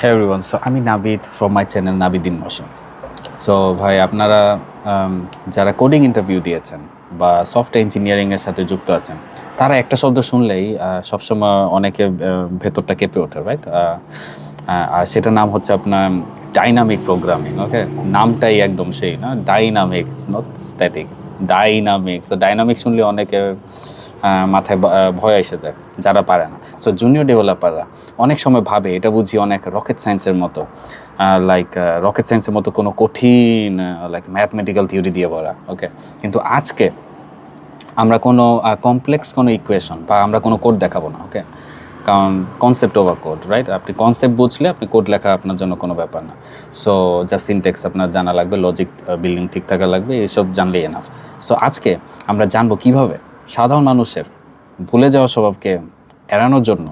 Hey everyone, so আমি Nabid from my channel Nabid in motion. So ভাই আপনারা যারা কোডিং ইন্টারভিউ দিয়েছেন বা সফটওয়্যার ইঞ্জিনিয়ারিংয়ের সাথে যুক্ত আছেন, তারা একটা শব্দ শুনলেই সবসময় অনেকে ভেতরটা কেঁপে ওঠে, রাইট? আর সেটার নাম হচ্ছে আপনার ডাইনামিক প্রোগ্রামিং। ওকে, নামটাই একদম সেই না, dynamic, not static, dynamic. So dynamic শুনলে অনেকে মাথায় ভয় এসে যায় যারা পারে না। সো জুনিয়র ডেভেলপাররা অনেক সময় ভাবে এটা বুঝি অনেক রকেট সায়েন্সের মতো, লাইক রকেট সায়েন্সের মতো কোনো কঠিন লাইক ম্যাথমেটিক্যাল থিওরি দিয়ে বলা। ওকে, কিন্তু আজকে আমরা কোনো কমপ্লেক্স কোনো ইকুয়েশন বা আমরা কোনো কোড দেখাবো না। ওকে, কারণ কনসেপ্ট ওভার কোড, রাইট? আপনি কনসেপ্ট বুঝলে আপনি কোড লেখা আপনার জন্য কোনো ব্যাপার না। সো জাস্ট সিনটেক্স আপনার জানা লাগবে, লজিক বিল্ডিং ঠিক থাকা লাগবে, এইসব জানলেই এনাফ। সো আজকে আমরা জানবো কিভাবে সাধারণ মানুষের ভুলে যাওয়া স্বভাবকে এড়ানোর জন্য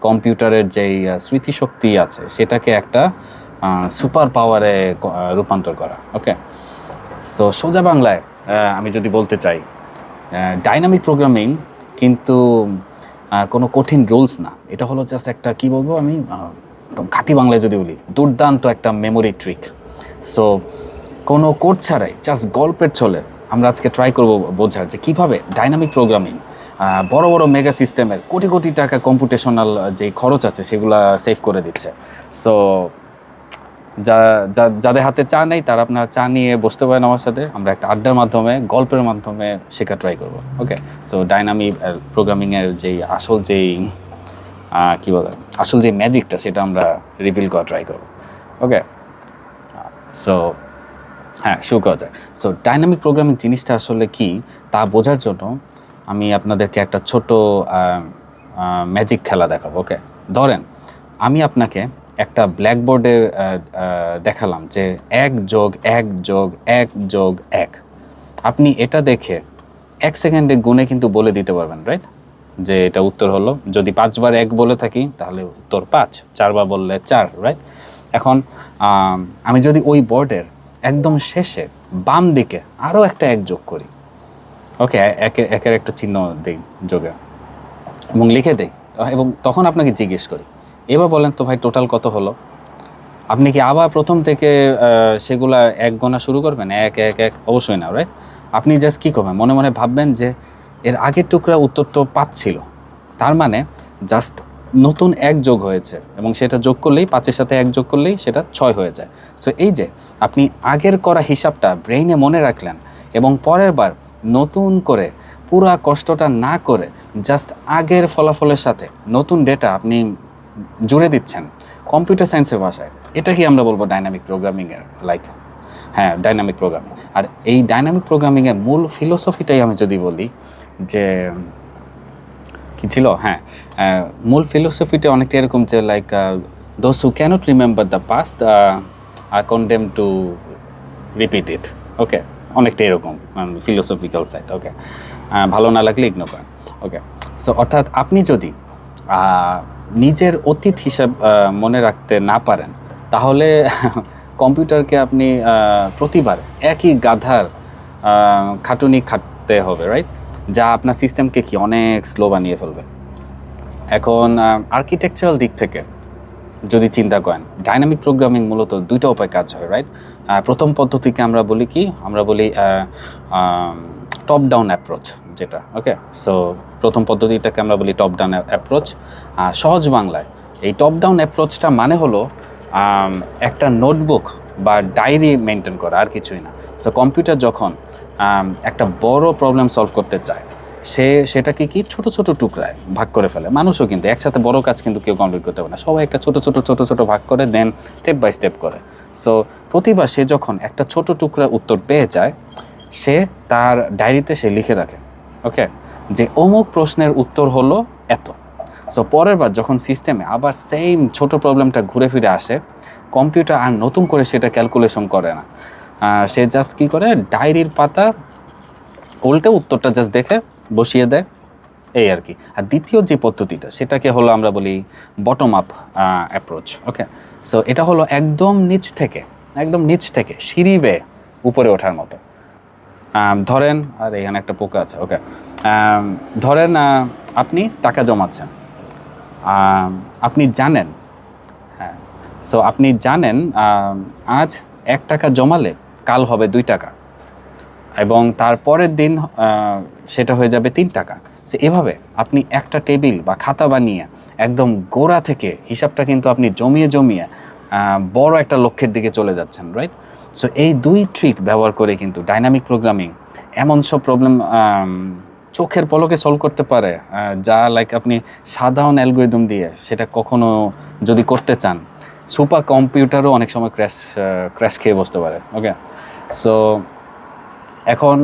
কম্পিউটারের যেই স্মৃতিশক্তি আছে সেটাকে একটা সুপার পাওয়ারে রূপান্তর করা। ওকে, সো সোজা বাংলায় আমি যদি বলতে চাই, ডাইনামিক প্রোগ্রামিং কিন্তু কোনো কঠিন রুলস না। এটা হলো জাস্ট একটা, কি বলবো আমি, একদম খাঁটি বাংলায় যদি বলি, দুর্দান্ত একটা মেমোরি ট্রিক। সো কোনো কোড ছাড়াই জাস্ট গল্পের ছলে আমরা আজকে ট্রাই করব বোঝার যে কীভাবে ডাইনামিক প্রোগ্রামিং বড় বড় মেগা সিস্টেমের কোটি কোটি টাকা কম্পিউটেশনাল যে খরচ আছে সেগুলা সেভ করে দিচ্ছে। সো যাদের হাতে চা নেই তারা আপনার চা নিয়ে বসতে পারেন আমার সাথে, আমরা একটা আড্ডার মাধ্যমে গল্পের মাধ্যমে শেখা ট্রাই করব। ওকে, সো ডাইনামিক প্রোগ্রামিংয়ের যেই আসল যেই কী বলে আসল যে ম্যাজিকটা সেটা আমরা রিভিল করা ট্রাই করব। ওকে, সো হ্যাঁ, শুরু করা যায়। সো ডাইনামিক প্রোগ্রামিং জিনিসটা আসলে কি তা বোঝার জন্য আমি আপনাদেরকে একটা ছোট ম্যাজিক খেলা দেখাবো। ওকে, ধরেন আমি আপনাকে একটা ব্ল্যাকবোর্ডে দেখালাম যে 1+1+1+1। আপনি এটা দেখে 1 সেকেন্ডে গুণে কিন্তু বলে দিতে পারবেন, রাইট? যে এটা উত্তর হলো, যদি 5 বার 1 বলে থাকি তাহলে উত্তর 5, 4 বার বললে 4, রাইট? এখন আমি যদি ওই বোর্ডের একদম শেষে বাম দিকে আরও একটা 1 যোগ করি, ওকে, একের একটা চিহ্ন দিই যোগে এবং লিখে দেই, এবং তখন আপনাকে জিজ্ঞেস করি, এবার বলেন তো ভাই টোটাল কত হলো? আপনি কি আবার প্রথম থেকে সেগুলা 1 গোনা শুরু করবেন? 1 1 1? অবশ্যই না, রাইট? আপনি জাস্ট কী করবেন, মনে মনে ভাববেন যে এর আগের টুকরা উত্তর তো 5 ছিল, তার মানে জাস্ট নতুন 1 যোগ হয়েছে এবং সেটা যোগ করলেই 5-এর সাথে 1 যোগ করলেই সেটা 6 হয়ে যায়। সো এই যে আপনি আগের করা হিসাবটা ব্রেইনে মনে রাখলেন এবং পরের বার নতুন করে পুরা কষ্টটা না করে জাস্ট আগের ফলাফলের সাথে নতুন ডেটা আপনি জুড়ে দিচ্ছেন কম্পিউটার সায়েন্সের ভাষায়, এটাকেই আমরা বলবো ডাইনামিক প্রোগ্রামিংয়ের লাইক, হ্যাঁ, ডাইনামিক প্রোগ্রামিং। আর এই ডাইনামিক প্রোগ্রামিংয়ের মূল ফিলোসফিটাই আমি যদি বলি যে কী ছিল, হ্যাঁ, মূল ফিলোসফিটা অনেকটা এরকম যে like those who cannot remember the past আর condemn to repeat it. Okay, অনেকটা এরকম ফিলোসফিক্যাল সাইড। ওকে, ভালো না লাগলে ইগনোর করেন। ওকে, সো অর্থাৎ আপনি যদি নিজের অতীত হিসাব মনে রাখতে না পারেন তাহলে কম্পিউটারকে আপনি প্রতিবার একই গাধার খাটুনি খাটতে হবে, রাইট? যা আপনার সিস্টেমকে কি অনেক স্লো বানিয়ে ফেলবে। এখন আর্কিটেকচারাল দিক থেকে যদি চিন্তা করেন, ডাইনামিক প্রোগ্রামিং মূলত 2টা উপায় কাজ হয়, রাইট? প্রথম পদ্ধতিকে আমরা বলি কি, আমরা বলি টপ ডাউন অ্যাপ্রোচ যেটা। ওকে, সো প্রথম পদ্ধতিটাকে আমরা বলি টপ ডাউন অ্যাপ্রোচ। সহজ বাংলায় এই টপ ডাউন অ্যাপ্রোচটা মানে হলো একটা নোটবুক বা ডায়েরি মেনটেন করা, আর কিছুই না। সো কম্পিউটার যখন একটা বড় প্রবলেম সলভ করতে চায় সেটাকে কি ছোট ছোট টুকরায় ভাগ করে ফেলে। মানুষও কিন্তু একসাথে বড় কাজ কিন্তু কেউ কমপ্লিট করতে পারে না, সবাই একটা ছোট ছোট ছোট ছোট ভাগ করে দেন স্টেপ বাই স্টেপ করে। সো প্রতিবার সে যখন একটা ছোট টুকরা উত্তর পেয়ে যায় সে তার ডায়েরিতে সে লিখে রাখে, ওকে, যে অমুক প্রশ্নের উত্তর হলো এত। সো পরের বার যখন সিস্টেমে আবার সেম ছোট প্রবলেমটা ঘুরে ফিরে আসে, কম্পিউটার আর নতুন করে সেটা ক্যালকুলেশন করে না, সে জাস্ট কী করে, ডায়েরির পাতা উল্টে উত্তরটা জাস্ট দেখে বসিয়ে দেয়, এই আর কি। আর দ্বিতীয় যে পদ্ধতিটা সেটাকে হলো আমরা বলি বটম আপ অ্যাপ্রোচ। ওকে, সো এটা হলো একদম নিচ থেকে সিঁড়ি বেয়ে উপরে ওঠার মতো। ধরেন, আর এখানে একটা পোকা আছে। ওকে, ধরেন আপনি টাকা জমাচ্ছেন, আপনি জানেন, হ্যাঁ, সো আপনি জানেন আজ 1 টাকা জমালে কাল হবে 2 টাকা, এবং তারপরের দিন সেটা হয়ে যাবে 3 টাকা। সো এভাবে আপনি একটা টেবিল বা খাতা বানিয়ে একদম গোড়া থেকে হিসাবটা কিন্তু আপনি জমিয়ে জমিয়ে বড় একটা লক্ষ্যের দিকে চলে যাচ্ছেন, রাইট? সো এই 2 ট্রিক ব্যবহার করে কিন্তু ডাইনামিক প্রোগ্রামিং এমন সব প্রবলেম চোখের পলকে সলভ করতে পারে, যা লাইক আপনি সাধারণ অ্যালগরিদম দিয়ে সেটা কখনো যদি করতে চান, সুপার কম্পিউটারও অনেক সময় ক্র্যাশ খেয়ে বসতে পারে। ওকে, সো এখন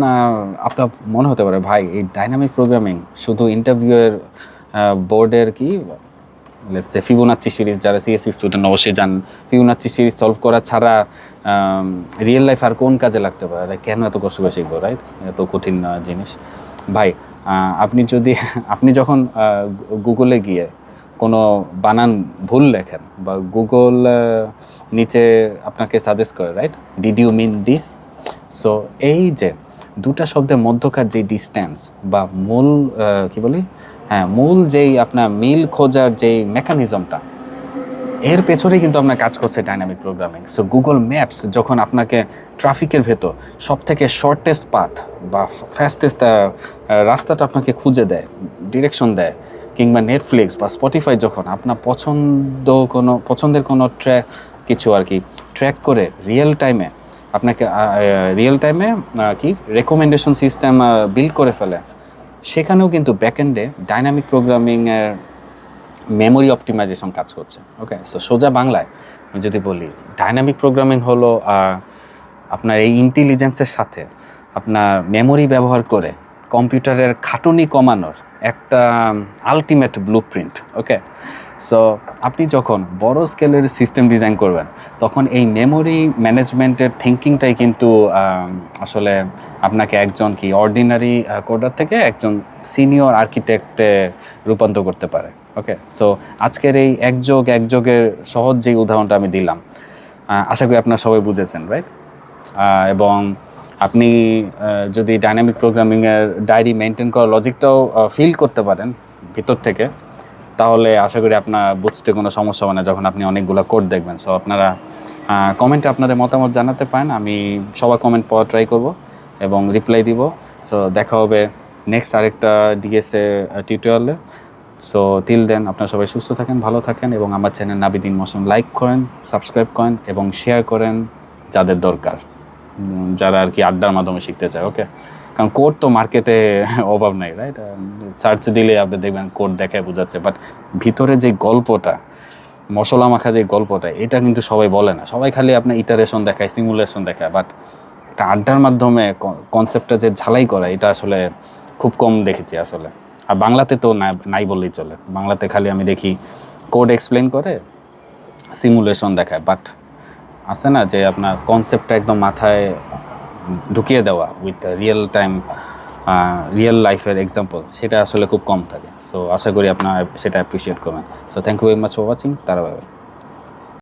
আপনার মনে হতে পারে ভাই এই ডাইনামিক প্রোগ্রামিং শুধু ইন্টারভিউয়ের বোর্ডের কি লেটস সে ফিবোনাচ্চি সিরিজ, যারা সিএসসি স্টুডেন্ট অবশ্যই জানেন ফিবোনাচ্চি সিরিজ সলভ করা ছাড়া রিয়েল লাইফ আর কোন কাজে লাগতে পারে, কেন এত কষ্ট করে শিখবো, রাইট? এত কঠিন জিনিস। ভাই আপনি যখন গুগলে গিয়ে কোনো বানান ভুল লেখেন বা গুগল নিচে আপনাকে সাজেস্ট করে, right, did you mean this? So এই যে দুটা শব্দের মধ্যকার যে ডিস্ট্যান্স বা মূল মূল যেই আপনার মিল খোঁজার যেই মেকানিজমটা, এর পেছনেই কিন্তু আপনার কাজ করছে dynamic programming. So Google maps যখন আপনাকে ট্রাফিকের ভেতর সবথেকে শর্টেস্ট পাথ বা ফাস্টেস্ট রাস্তাটা আপনাকে খুঁজে দেয়, ডিরেকশন দেয়, কিংবা নেটফ্লিক্স বা স্পটিফাই যখন আপনার পছন্দের কোনো ট্র্যাক করে রিয়েল টাইমে কি রেকমেন্ডেশন সিস্টেম বিল্ড করে ফেলে, সেখানেও কিন্তু ব্যাকএন্ডে ডাইনামিক প্রোগ্রামিংয়ের মেমোরি অপটিমাইজেশন কাজ করছে। ওকে, সো সোজা বাংলায় আমি যদি বলি, ডাইনামিক প্রোগ্রামিং হলো আপনার এই ইন্টেলিজেন্সের সাথে আপনার মেমোরি ব্যবহার করে কম্পিউটারের খাটুনি কমানোর একটা আলটিমেট ব্লুপ্রিন্ট। ওকে, সো আপনি যখন বড় স্কেলের সিস্টেম ডিজাইন করবেন, তখন এই মেমোরি ম্যানেজমেন্টের থিঙ্কিংটাই কিন্তু আসলে আপনাকে একজন অর্ডিনারি কোডার থেকে একজন সিনিয়র আর্কিটেক্টে রূপান্তর করতে পারে। ওকে, সো আজকের এই একযোগের সহজ যে উদাহরণটা আমি দিলাম, আশা করি আপনারা সবাই বুঝেছেন, রাইট? এবং আপনি যদি ডাইনামিক প্রোগ্রামিংয়ের ডায়েরি মেনটেন করার লজিকটাও ফিল করতে পারেন ভিতর থেকে, তাহলে আশা করি আপনার বুঝতে কোনো সমস্যা হবে না যখন আপনি অনেকগুলো কোড দেখবেন। সো আপনারা কমেন্টে আপনাদের মতামত জানাতে পারেন, আমি সবার কমেন্ট পড়া ট্রাই করব এবং রিপ্লাই দিব। সো দেখা হবে নেক্সট আরেকটা ডিএসএ টিউটোরিয়ালে। সো টিল দেন আপনারা সবাই সুস্থ থাকেন, ভালো থাকেন, এবং আমার channel Nabid in motion like করেন, সাবস্ক্রাইব করেন এবং শেয়ার করেন যাদের দরকার, যারা আর কি আড্ডার মাধ্যমে শিখতে চায়। ওকে, কারণ কোড তো মার্কেটে অভাব নাই, রাইট? সার্চ দিলে আপনি দেখবেন কোড দেখায় বোঝাচ্ছে, বাট ভিতরে যে গল্পটা, মশলা মাখা যে গল্পটা, এটা কিন্তু সবাই বলে না। সবাই খালি আপনার ইটারেশন দেখায়, সিমুলেশন দেখায়, বাট একটা আড্ডার মাধ্যমে কনসেপ্টটা যে ঝালাই করা, এটা আসলে খুব কম দেখেছি আসলে। আর বাংলাতে তো নাই বললেই চলে। বাংলাতে খালি আমি দেখি কোড এক্সপ্লেন করে, সিমুলেশন দেখায়, বাট আছে না যে আপনার কনসেপ্টটা একদম মাথায় ঢুকিয়ে দেওয়া উইথ রিয়েল লাইফের এক্সাম্পল, সেটা আসলে খুব কম থাকে। সো আশা করি আপনারা সেটা অ্যাপ্রিসিয়েট করবেন। So thank you very much for watching. তারা